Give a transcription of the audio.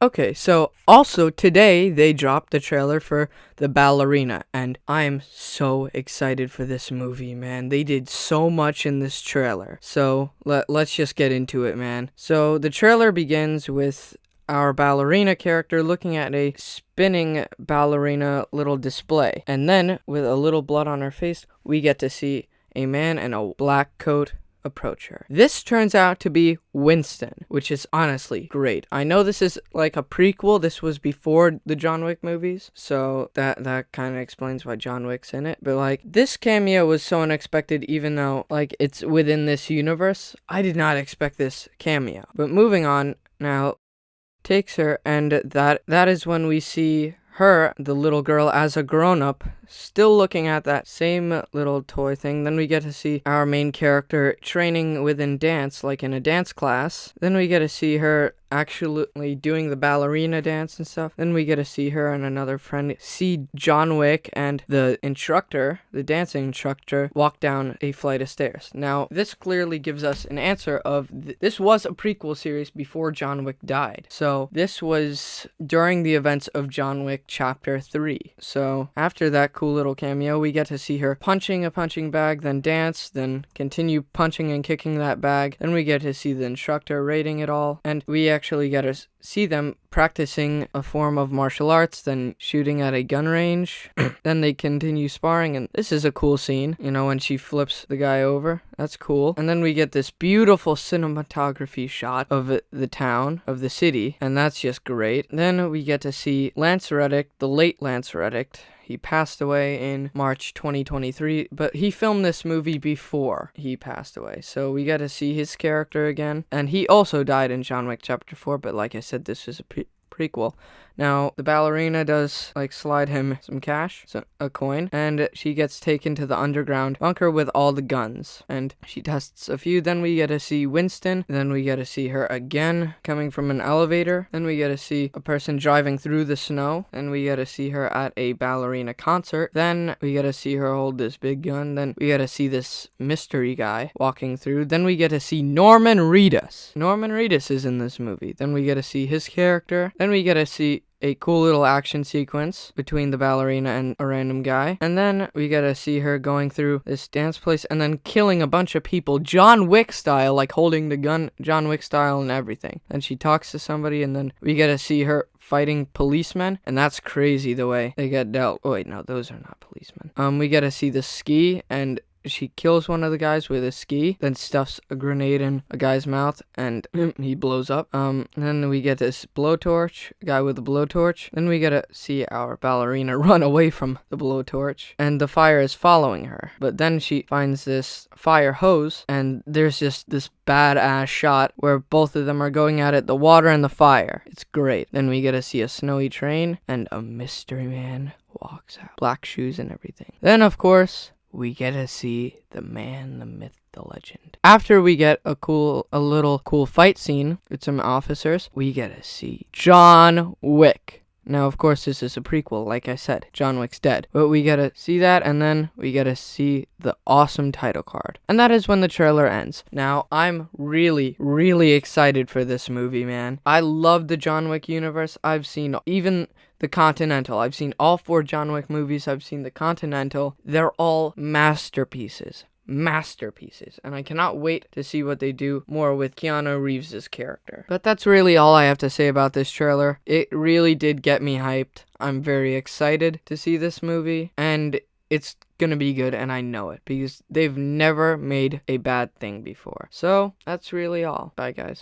Okay, so also today they dropped the trailer for the Ballerina, and I am so excited for this movie, man. They did so much in this trailer. So let's just get into it, man. So the trailer begins with our ballerina character looking at a spinning ballerina little display. And then, with a little blood on her face, we get to see a man in a black coat approach her. This turns out to be Winston, which is honestly great. I know this is like a prequel. This was before the John Wick movies, so that kind of explains why John Wick's in it. But like, this cameo was so unexpected, even though like it's within this universe. I did not expect this cameo. But moving on now, takes her, and that is when we see her, the little girl, as a grown-up, still looking at that same little toy thing. Then we get to see our main character training within dance, like in a dance class. Then we get to see her actually doing the ballerina dance and stuff. Then we get to see her and another friend see John Wick and the instructor, the dancing instructor, walk down a flight of stairs. Now, this clearly gives us an answer of this was a prequel series before John Wick died. So this was during the events of John Wick Chapter 3. So after that cool little cameo, we get to see her punching a punching bag, then dance, then continue punching and kicking that bag. Then we get to see the instructor rating it all, and we actually get to see them practicing a form of martial arts, then shooting at a gun range. Then they continue sparring, and this is a cool scene, you know, when she flips the guy over. That's cool. And then we get this beautiful cinematography shot of the town, of the city, and that's just great. Then we get to see Lance Reddick, the late Lance Reddick. He passed away in March 2023, but he filmed this movie before he passed away. So we got to see his character again. And he also died in John Wick Chapter 4, but like I said, this is a prequel. Now, the ballerina does, like, slide him some cash, so a coin, and she gets taken to the underground bunker with all the guns, and she tests a few. Then we get to see Winston, then we get to see her again coming from an elevator, then we get to see a person driving through the snow, and we get to see her at a ballerina concert, then we get to see her hold this big gun, then we get to see this mystery guy walking through, then we get to see Norman Reedus. Norman Reedus is in this movie. Then we get to see his character, then we get to see a cool little action sequence between the ballerina and a random guy. And then we get to see her going through this dance place and then killing a bunch of people, John Wick style, like holding the gun, John Wick style and everything. Then she talks to somebody, and then we get to see her fighting policemen, and that's crazy the way they get dealt. Oh, wait, no, those are not policemen. We get to see the ski, and she kills one of the guys with a ski, then stuffs a grenade in a guy's mouth, and he blows up. Then we get this blowtorch, guy with a blowtorch. Then we get to see our ballerina run away from the blowtorch, and the fire is following her. But then she finds this fire hose, and there's just this badass shot where both of them are going at it, the water and the fire. It's great. Then we get to see a snowy train, and a mystery man walks out. Black shoes and everything. Then, of course, we get to see the man, the myth, the legend. After we get a little cool fight scene with some officers, we get to see John Wick. Now, of course, this is a prequel, like I said. John Wick's dead. But we get to see that, and then we get to see the awesome title card. And that is when the trailer ends. Now, I'm really, really excited for this movie, man. I love the John Wick universe. I've seen even the Continental. I've seen all 4 John Wick movies. I've seen the Continental. They're all masterpieces. And I cannot wait to see what they do more with Keanu Reeves' character. But that's really all I have to say about this trailer. It really did get me hyped. I'm very excited to see this movie, and it's gonna be good, and I know it because they've never made a bad thing before. So that's really all. Bye, guys.